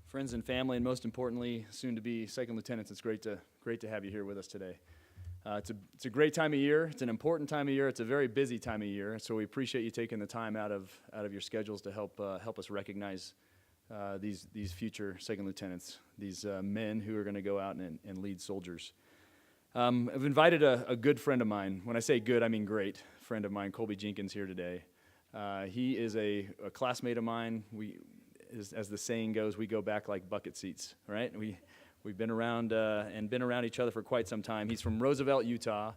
Friends and family, and most importantly, soon to be second lieutenants, it's great to have you here with us today. It's a great time of year. It's an important time of year. It's a very busy time of year. So we appreciate you taking the time out of your schedules to help us recognize these future second lieutenants, these men who are going to go out and lead soldiers. I've invited a good friend of mine. When I say good, I mean great friend of mine, Colby Jenkins, here today. He is a classmate of mine. As the saying goes, we go back like bucket seats, right? We've been around and been around each other for quite some time. He's from Roosevelt, Utah,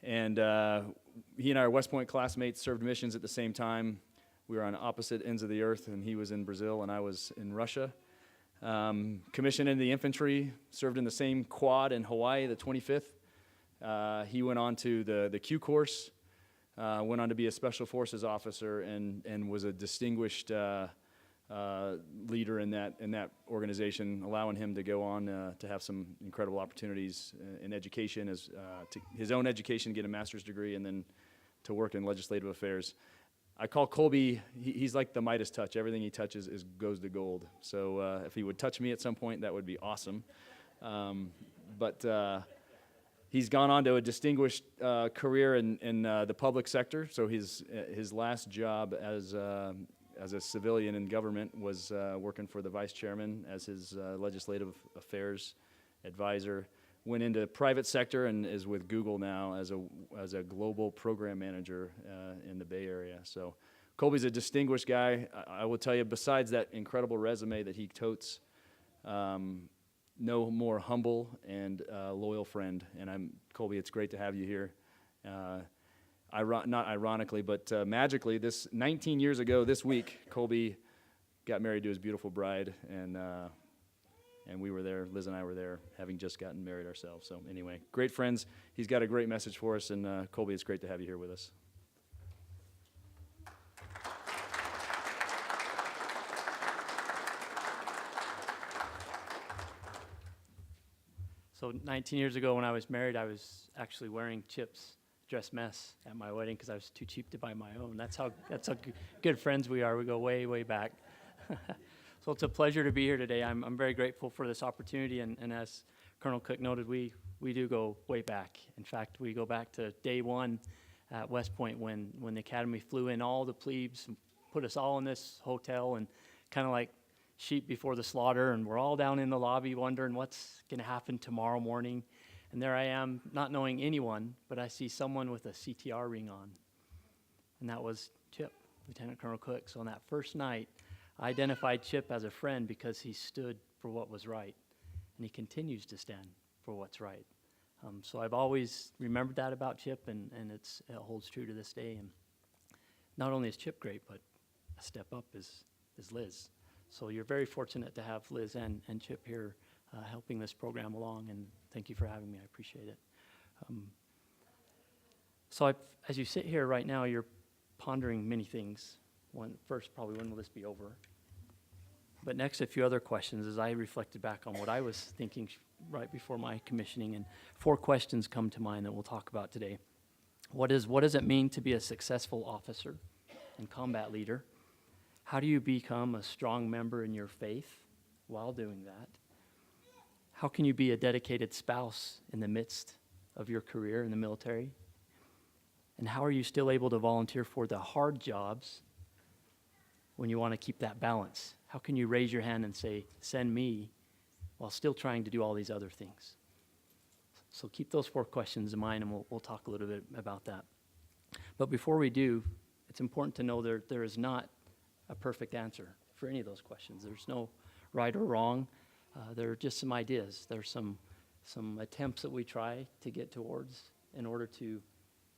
and he and I are West Point classmates, served missions at the same time. We were on opposite ends of the earth, and he was in Brazil, and I was in Russia. Commissioned in the infantry, served in the same quad in Hawaii, the 25th. He went on to the Q course, went on to be a special forces officer, and was a distinguished leader in that organization, allowing him to go on to have some incredible opportunities in education, his own education, get a master's degree, and then to work in legislative affairs. I call Colby, he's like the Midas touch. Everything he touches goes to gold. So if he would touch me at some point, that would be awesome. But he's gone on to a distinguished career in the public sector. So his last job as a civilian in government was working for the vice chairman as his legislative affairs advisor. Went into private sector and is with Google now as a global program manager in the Bay Area. So Colby's a distinguished guy. I will tell you, besides that incredible resume that he totes, no more humble and loyal friend. And Colby, it's great to have you here. Not ironically, but magically, 19 years ago this week, Colby got married to his beautiful bride, and we were there. Liz and I were there, having just gotten married ourselves. So anyway, great friends. He's got a great message for us, and Colby, it's great to have you here with us. So 19 years ago when I was married, I was actually wearing Chip's dress mess at my wedding because I was too cheap to buy my own. That's how good friends we are. We go way, way back. So it's a pleasure to be here today. I'm very grateful for this opportunity, and as Colonel Cook noted, we do go way back. In fact, we go back to day one at West Point when the academy flew in all the plebes, and put us all in this hotel, and kind of like sheep before the slaughter, and we're all down in the lobby wondering what's going to happen tomorrow morning. And there I am, not knowing anyone, but I see someone with a CTR ring on. And that was Chip, Lieutenant Colonel Cook. So on that first night, I identified Chip as a friend because he stood for what was right. And he continues to stand for what's right. So I've always remembered that about Chip, and it holds true to this day. And not only is Chip great, but a step up is Liz. So you're very fortunate to have Liz and Chip here helping this program along, and thank you for having me. I appreciate it. As you sit here right now, you're pondering many things. First, probably, when will this be over? But next, a few other questions as I reflected back on what I was thinking right before my commissioning, and 4 questions come to mind that we'll talk about today. What does it mean to be a successful officer and combat leader? How do you become a strong member in your faith while doing that? How can you be a dedicated spouse in the midst of your career in the military? And how are you still able to volunteer for the hard jobs when you want to keep that balance? How can you raise your hand and say, send me, while still trying to do all these other things? So keep those 4 questions in mind, and we'll talk a little bit about that. But before we do, it's important to know there is not a perfect answer for any of those questions. There's no right or wrong. There are just some ideas. There's some attempts that we try to get towards in order to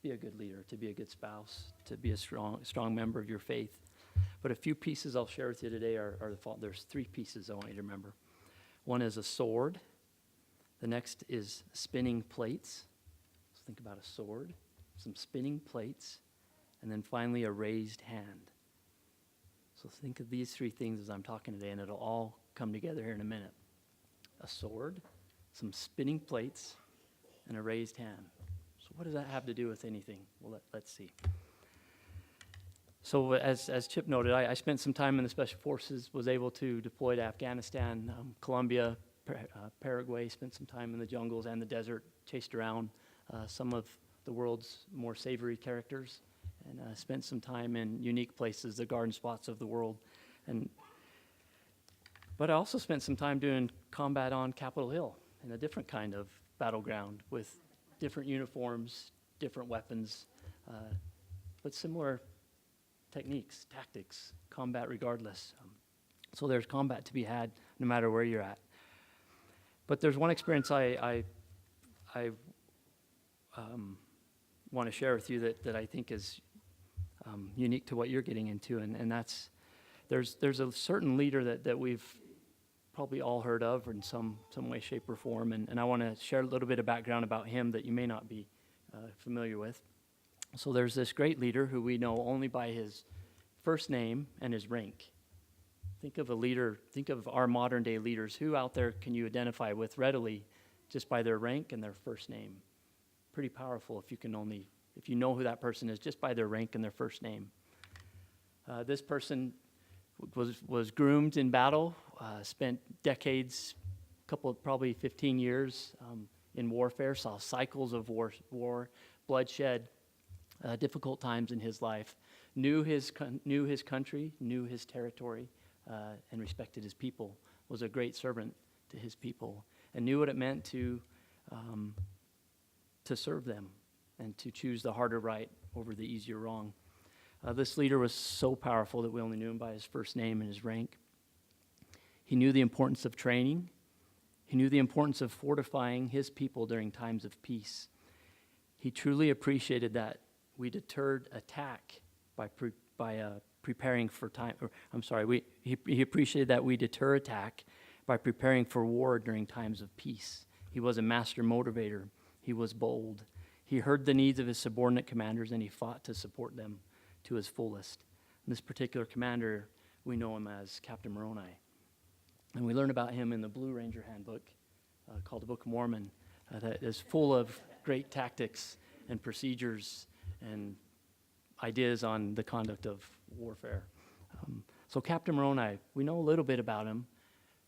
be a good leader, to be a good spouse, to be a strong member of your faith. But a few pieces I'll share with you today are the following. There's 3 pieces I want you to remember. One is a sword. The next is spinning plates. So think about a sword, some spinning plates, and then finally a raised hand. So think of these 3 things as I'm talking today, and it'll all come together here in a minute. A sword, some spinning plates, and a raised hand. So what does that have to do with anything? Well, let's see. So as Chip noted, I spent some time in the Special Forces, was able to deploy to Afghanistan, Colombia, Paraguay, spent some time in the jungles and the desert, chased around some of the world's more savory characters, and spent some time in unique places, the garden spots of the world. But I also spent some time doing combat on Capitol Hill in a different kind of battleground with different uniforms, different weapons, but similar techniques, tactics, combat regardless. So there's combat to be had no matter where you're at. But there's one experience I want to share with you that I think is unique to what you're getting into, and that's there's a certain leader that we've probably all heard of in some way, shape, or form, and I want to share a little bit of background about him that you may not be familiar with. So there's this great leader who we know only by his first name and his rank. Think of a leader, think of our modern day leaders. Who out there can you identify with readily just by their rank and their first name? Pretty powerful if you know who that person is just by their rank and their first name. This person was groomed in battle, spent decades, probably 15 years in warfare, saw cycles of war, bloodshed, difficult times in his life, knew his country, knew his territory, and respected his people, was a great servant to his people, and knew what it meant to serve them and to choose the harder right over the easier wrong. This leader was so powerful that we only knew him by his first name and his rank. He knew the importance of training. He knew the importance of fortifying his people during times of peace. He truly appreciated that we deterred attack by preparing for time. He appreciated that we deter attack by preparing for war during times of peace. He was a master motivator. He was bold. He heard the needs of his subordinate commanders, and he fought to support them to his fullest. And this particular commander, we know him as Captain Moroni. And we learn about him in the Blue Ranger Handbook called the Book of Mormon that is full of great tactics and procedures and ideas on the conduct of warfare. So Captain Moroni, we know a little bit about him,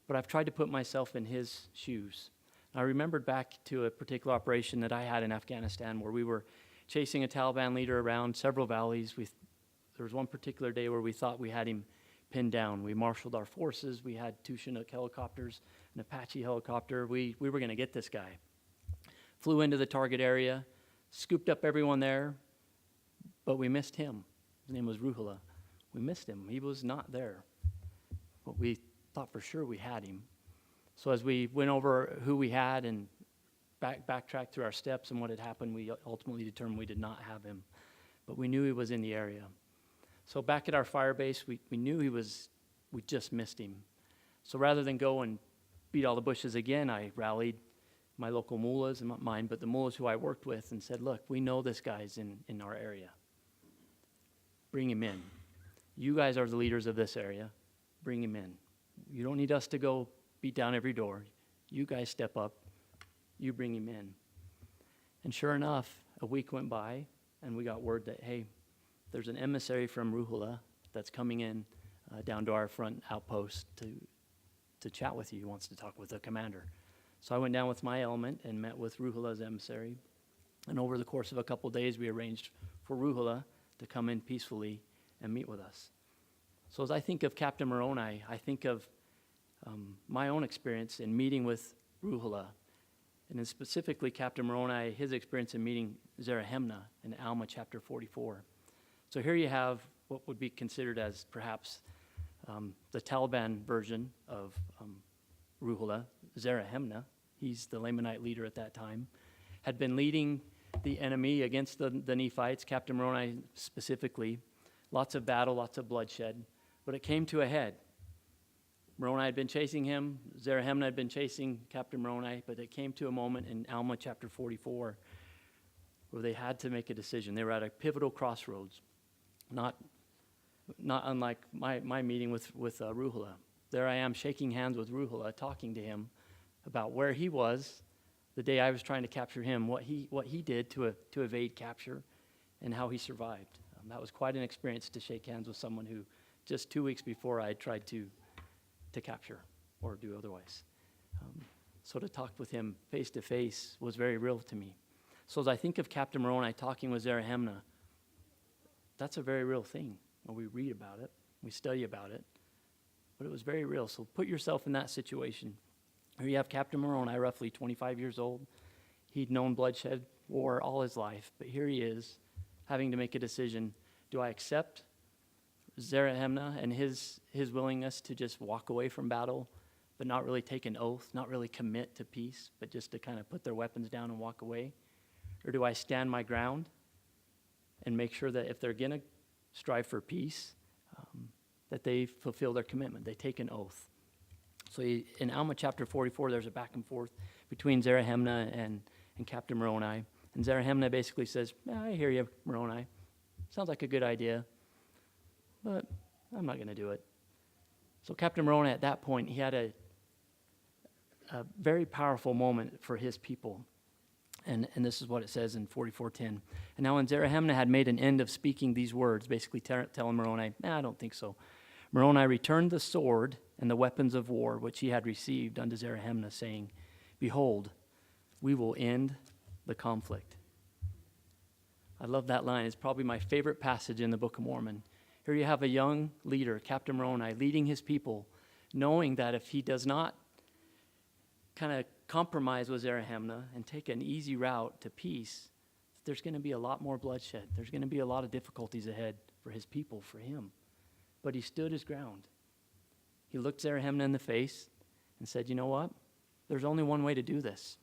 but I've tried to put myself in his shoes. I remembered back to a particular operation that I had in Afghanistan where we were chasing a Taliban leader around several valleys. There was one particular day where we thought we had him pinned down. We marshaled our forces. We had 2 Chinook helicopters, an Apache helicopter. We were going to get this guy. Flew into the target area, scooped up everyone there, but we missed him. His name was Ruhula. We missed him. He was not there. But we thought for sure we had him. So as we went over who we had and backtracked through our steps and what had happened, we ultimately determined we did not have him. But we knew he was in the area. So back at our fire base, we knew we just missed him. So rather than go and beat all the bushes again, I rallied my local mullahs, and not mine, but the mullahs who I worked with, and said, look, we know this guy's in our area. Bring him in. You guys are the leaders of this area. Bring him in. You don't need us to go beat down every door. You guys step up. You bring him in. And sure enough, a week went by, and we got word that, hey, there's an emissary from Ruhula that's coming in down to our front outpost to chat with you. He wants to talk with the commander. So I went down with my element and met with Ruhula's emissary. And over the course of a couple days, we arranged for Ruhula to come in peacefully and meet with us. So as I think of Captain Moroni, I think of my own experience in meeting with Ruhula, and then specifically Captain Moroni, his experience in meeting Zarahemna in Alma chapter 44. So here you have what would be considered as perhaps the Taliban version of Ruhula, Zarahemna. He's the Lamanite leader at that time, had been leading the enemy against the Nephites, Captain Moroni specifically. Lots of battle, lots of bloodshed, but it came to a head. Moroni had been chasing him, Zarahemna had been chasing Captain Moroni, but it came to a moment in Alma chapter 44 where they had to make a decision. They were at a pivotal crossroads, not unlike my meeting with Ruhula. There I am shaking hands with Ruhula, talking to him about where he was the day I was trying to capture him, what he did to evade capture, and how he survived. That was quite an experience to shake hands with someone who just 2 weeks before I had tried to capture or do otherwise. So to talk with him face to face was very real to me. So as I think of Captain Moroni talking with Zarahemna, that's a very real thing. When we read about it, we study about it, but it was very real. So put yourself in that situation. Here you have Captain Moroni, roughly 25 years old. He'd known bloodshed, war all his life, but here he is having to make a decision. Do I accept Zarahemna and his willingness to just walk away from battle, but not really take an oath, not really commit to peace, but just to kind of put their weapons down and walk away? Or do I stand my ground and make sure that if they're going to strive for peace, that they fulfill their commitment, they take an oath? So in Alma chapter 44, there's a back and forth between Zarahemna and Captain Moroni. And Zarahemna basically says, I hear you, Moroni. Sounds like a good idea, but I'm not going to do it. So Captain Moroni at that point, he had a very powerful moment for his people. And this is what it says in 44:10. And now when Zarahemna had made an end of speaking these words, basically telling Moroni, I don't think so, Moroni returned the sword and the weapons of war which he had received unto Zarahemna, saying, Behold, we will end the conflict. I love that line. It's probably my favorite passage in the Book of Mormon. Here you have a young leader, Captain Moroni, leading his people, knowing that if he does not kind of compromise with Zarahemna and take an easy route to peace, there's going to be a lot more bloodshed. There's going to be a lot of difficulties ahead for his people, for him. But he stood his ground. He looked Zarahemna in the face and said, you know what? There's only one way to do this,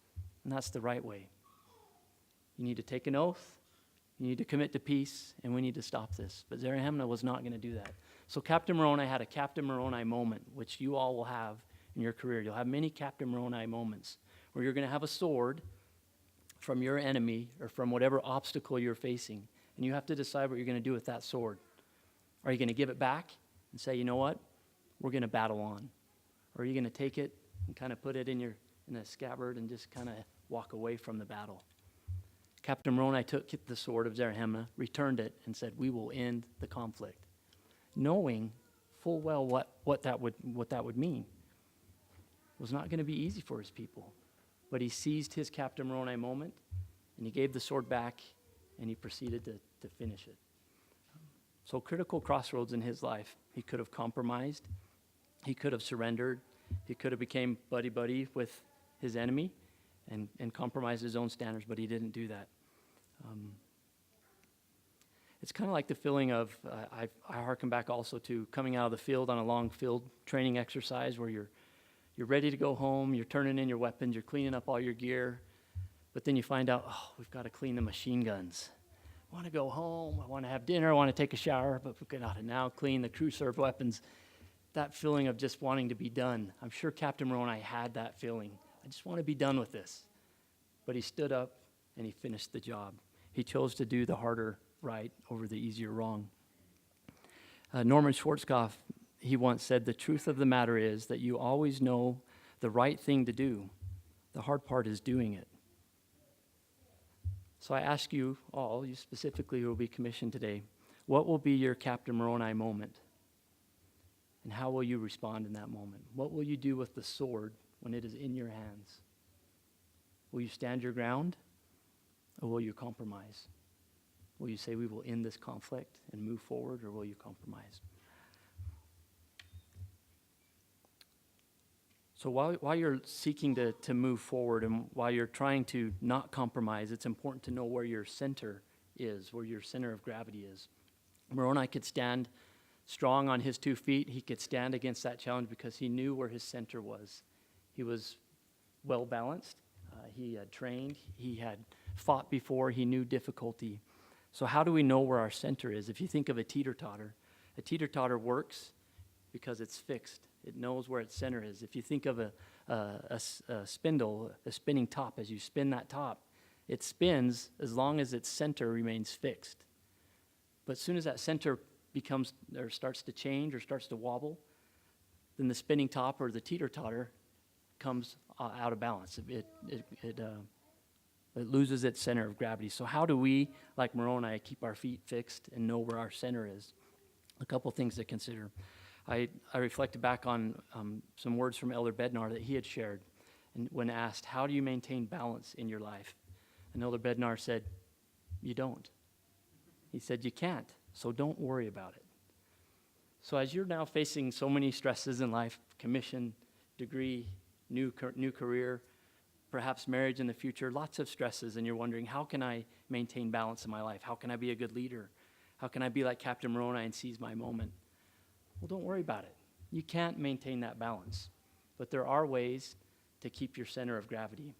and that's the right way. You need to take an oath, you need to commit to peace, and we need to stop this. But Zarahemna was not going to do that. So Captain Moroni had a Captain Moroni moment, which you all will have in your career. You'll have many Captain Moroni moments where you're going to have a sword from your enemy or from whatever obstacle you're facing, and you have to decide what you're going to do with that sword. Are you going to give it back and say, you know what, we're going to battle on? Or are you going to take it and kind of put it in a scabbard and just kind of walk away from the battle? Captain Moroni took the sword of Zarahemna, returned it, and said, we will end the conflict, knowing full well what that would mean. It was not going to be easy for his people, but he seized his Captain Moroni moment, and he gave the sword back, and he proceeded to finish it. So critical crossroads in his life. He could have compromised. He could have surrendered. He could have became buddy-buddy with his enemy and compromised his own standards, but he didn't do that. It's kind of like the feeling of, I hearken back also to coming out of the field on a long field training exercise where you're ready to go home, you're turning in your weapons, you're cleaning up all your gear, but then you find out, we've got to clean the machine guns. I want to go home, I want to have dinner, I want to take a shower, but we've got to now clean the crew-served weapons. That feeling of just wanting to be done. I'm sure Captain Moroni had that feeling. I just want to be done with this. But he stood up and he finished the job. He chose to do the harder right over the easier wrong. Norman Schwarzkopf, he once said, the truth of the matter is that you always know the right thing to do. The hard part is doing it. So I ask you all, you specifically who will be commissioned today, what will be your Captain Moroni moment? And how will you respond in that moment? What will you do with the sword when it is in your hands? Will you stand your ground, or will you compromise? Will you say we will end this conflict and move forward, or will you compromise? So while you're seeking to move forward and while you're trying to not compromise, it's important to know where your center is, where your center of gravity is. Moroni could stand strong on his 2 feet. He could stand against that challenge because he knew where his center was. He was well balanced. He had trained. He had fought before. He knew difficulty. So how do we know where our center is? If you think of a teeter-totter works because it's fixed. It knows where its center is. If you think of a spindle, a spinning top, as you spin that top, it spins as long as its center remains fixed. But as soon as that center becomes or starts to change or starts to wobble, then the spinning top or the teeter-totter comes out of balance. It loses its center of gravity. So how do we, like Moroni, keep our feet fixed and know where our center is? A couple things to consider. I reflected back on some words from Elder Bednar that he had shared, and when asked, how do you maintain balance in your life? And Elder Bednar said, you don't. He said, you can't, so don't worry about it. So as you're now facing so many stresses in life, commission, degree, new career, perhaps marriage in the future, lots of stresses, and you're wondering, how can I maintain balance in my life? How can I be a good leader? How can I be like Captain Moroni and seize my moment? Well, don't worry about it. You can't maintain that balance. But there are ways to keep your center of gravity.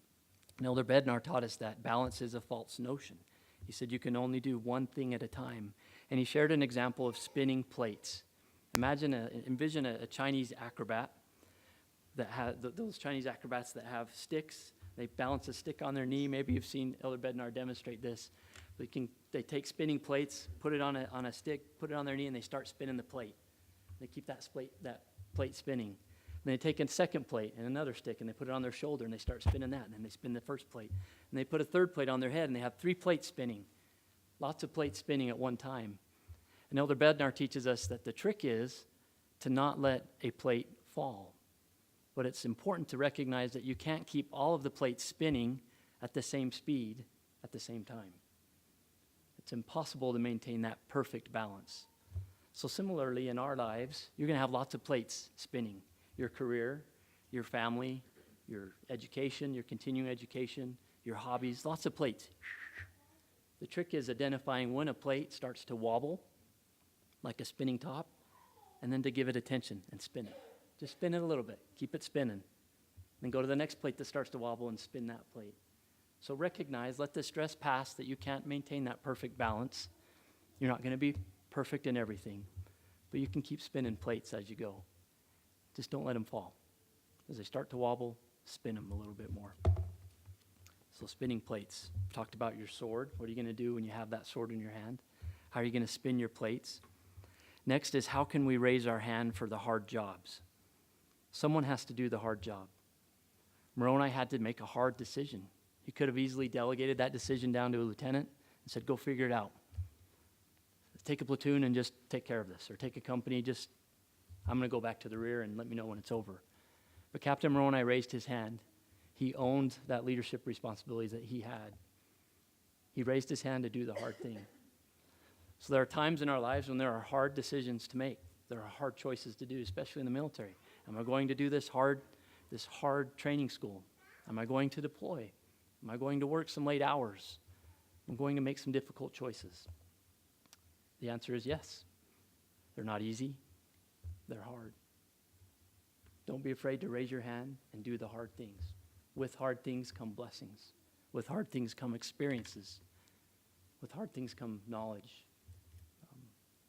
And Elder Bednar taught us that balance is a false notion. He said you can only do one thing at a time. And he shared an example of spinning plates. Envision a Chinese acrobat that has those Chinese acrobats that have sticks. They balance a stick on their knee. Maybe you've seen Elder Bednar demonstrate this. They take spinning plates, put it on a stick, put it on their knee, and they start spinning the plate. They keep that plate spinning. And they take a second plate and another stick, and they put it on their shoulder, and they start spinning that. And then they spin the first plate. And they put a third plate on their head, and they have 3 plates spinning. Lots of plates spinning at one time. And Elder Bednar teaches us that the trick is to not let a plate fall. But it's important to recognize that you can't keep all of the plates spinning at the same speed at the same time. It's impossible to maintain that perfect balance. So similarly, in our lives, you're going to have lots of plates spinning. Your career, your family, your education, your continuing education, your hobbies, lots of plates. The trick is identifying when a plate starts to wobble, like a spinning top, and then to give it attention and spin it. Just spin it a little bit. Keep it spinning. Then go to the next plate that starts to wobble and spin that plate. So recognize, let the stress pass that you can't maintain that perfect balance. You're not going to be perfect in everything, but you can keep spinning plates as you go. Just don't let them fall. As they start to wobble, spin them a little bit more. So spinning plates. We've talked about your sword. What are you going to do when you have that sword in your hand? How are you going to spin your plates? Next is, how can we raise our hand for the hard jobs? Someone has to do the hard job. Moroni had to make a hard decision. He could have easily delegated that decision down to a lieutenant and said, go figure it out. Take a platoon and just take care of this. Or take a company, I'm going to go back to the rear and let me know when it's over. But Captain Moroni raised his hand. He owned that leadership responsibilities that he had. He raised his hand to do the hard thing. So there are times in our lives when there are hard decisions to make. There are hard choices to do, especially in the military. Am I going to do this hard training school? Am I going to deploy? Am I going to work some late hours? I'm going to make some difficult choices. The answer is yes. They're not easy. They're hard. Don't be afraid to raise your hand and do the hard things. With hard things come blessings. With hard things come experiences. With hard things come knowledge.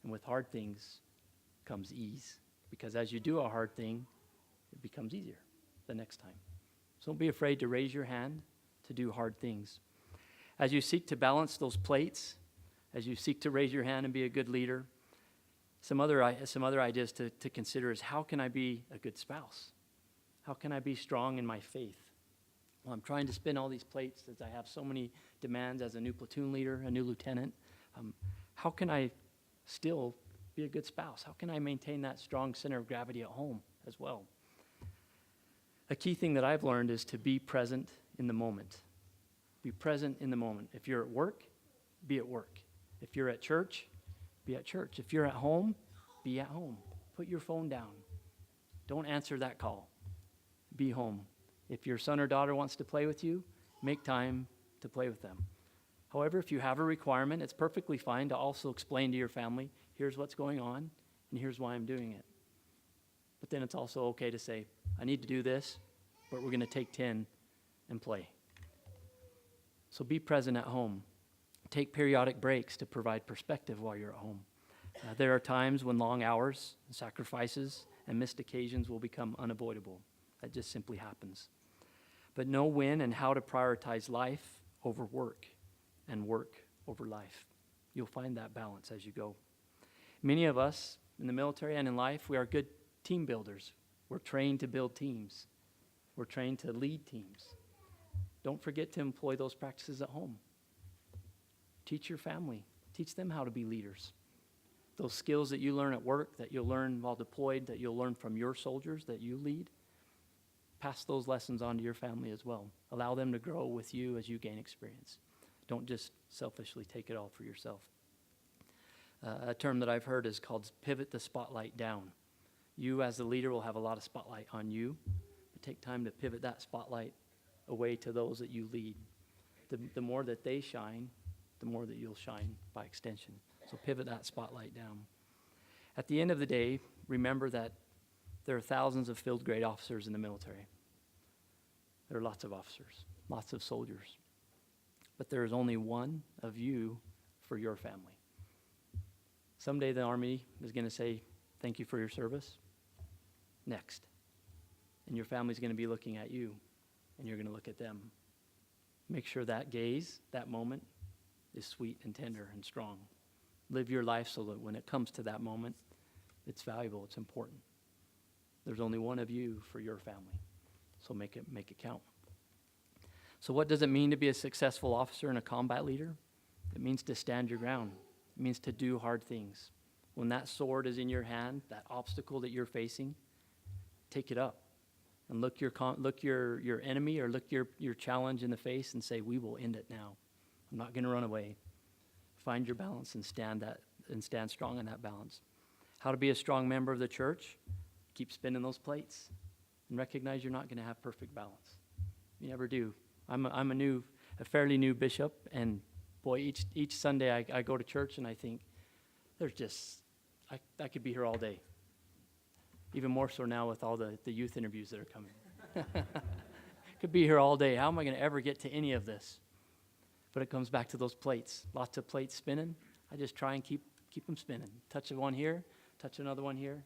And with hard things comes ease. Because as you do a hard thing, it becomes easier the next time. So don't be afraid to raise your hand to do hard things. As you seek to balance those plates, as you seek to raise your hand and be a good leader, some other ideas to consider is, how can I be a good spouse? How can I be strong in my faith? Well, I'm trying to spin all these plates as I have so many demands as a new platoon leader, a new lieutenant. How can I still be a good spouse? How can I maintain that strong center of gravity at home as well? A key thing that I've learned is to be present in the moment. Be present in the moment. If you're at work, be at work. If you're at church, be at church. If you're at home, be at home. Put your phone down. Don't answer that call. Be home. If your son or daughter wants to play with you, make time to play with them. However, if you have a requirement, it's perfectly fine to also explain to your family, here's what's going on, and here's why I'm doing it. But then it's also okay to say, I need to do this, but we're going to take 10 and play. So be present at home. Take periodic breaks to provide perspective while you're at home. There are times when long hours, sacrifices, and missed occasions will become unavoidable. That just simply happens. But know when and how to prioritize life over work and work over life. You'll find that balance as you go. Many of us in the military and in life, we are good team builders. We're trained to build teams. We're trained to lead teams. Don't forget to employ those practices at home. Teach your family. Teach them how to be leaders. Those skills that you learn at work, that you'll learn while deployed, that you'll learn from your soldiers that you lead, pass those lessons on to your family as well. Allow them to grow with you as you gain experience. Don't just selfishly take it all for yourself. A term that I've heard is called pivot the spotlight down. You as the leader will have a lot of spotlight on you, but take time to pivot that spotlight away to those that you lead. The more that they shine, the more that you'll shine by extension. So pivot that spotlight down. At the end of the day, remember that there are thousands of field grade officers in the military. There are lots of officers, lots of soldiers. But there is only one of you for your family. Someday the Army is going to say, thank you for your service. Next. And your family's going to be looking at you, and you're going to look at them. Make sure that gaze, that moment, is sweet and tender and strong. Live your life so that when it comes to that moment, it's valuable, it's important. There's only one of you for your family, so make it count. So what does it mean to be a successful officer and a combat leader? It means to stand your ground. It means to do hard things. When that sword is in your hand, that obstacle that you're facing, take it up and look your enemy or look your challenge in the face and say, we will end it now. I'm not going to run away. Find your balance and stand strong in that balance. How to be a strong member of the church? Keep spinning those plates and recognize you're not going to have perfect balance. You never do. I'm a fairly new bishop, and boy, each Sunday I go to church and I think, I could be here all day. Even more so now with all the youth interviews that are coming. Could be here all day. How am I going to ever get to any of this? But it comes back to those plates. Lots of plates spinning. I just try and keep them spinning. Touch one here, touch another one here.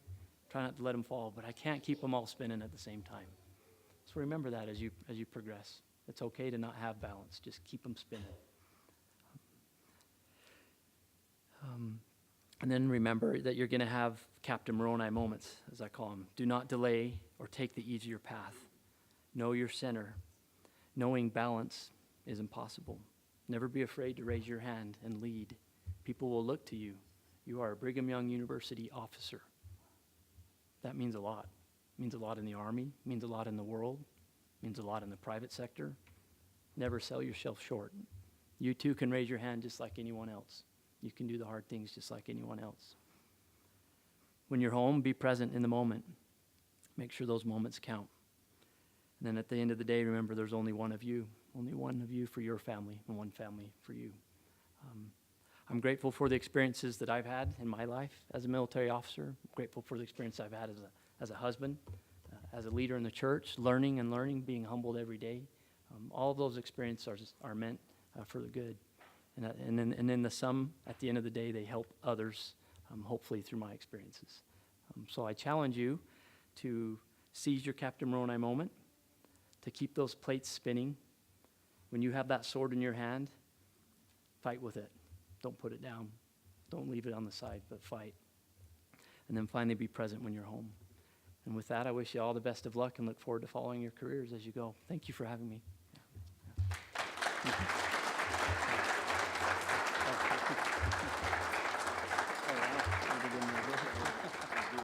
Try not to let them fall, but I can't keep them all spinning at the same time. So remember that as you progress. It's okay to not have balance. Just keep them spinning. And then remember that you're going to have Captain Moroni moments, as I call them. Do not delay or take the easier path. Know your center. Knowing balance is impossible. Never be afraid to raise your hand and lead. People will look to you. You are a Brigham Young University officer. That means a lot. It means a lot in the Army. It means a lot in the world. It means a lot in the private sector. Never sell yourself short. You too can raise your hand just like anyone else. You can do the hard things just like anyone else. When you're home, be present in the moment. Make sure those moments count. And then at the end of the day, remember there's only one of you for your family and one family for you. I'm grateful for the experiences that I've had in my life as a military officer. I'm grateful for the experience I've had as a husband, as a leader in the church, learning, being humbled every day. All of those experiences are meant for the good. And then the sum, at the end of the day, they help others, hopefully through my experiences. So I challenge you to seize your Captain Moroni moment, to keep those plates spinning. When you have that sword in your hand, fight with it. Don't put it down. Don't leave it on the side, but fight. And then finally be present when you're home. And with that, I wish you all the best of luck and look forward to following your careers as you go. Thank you for having me. Thank you.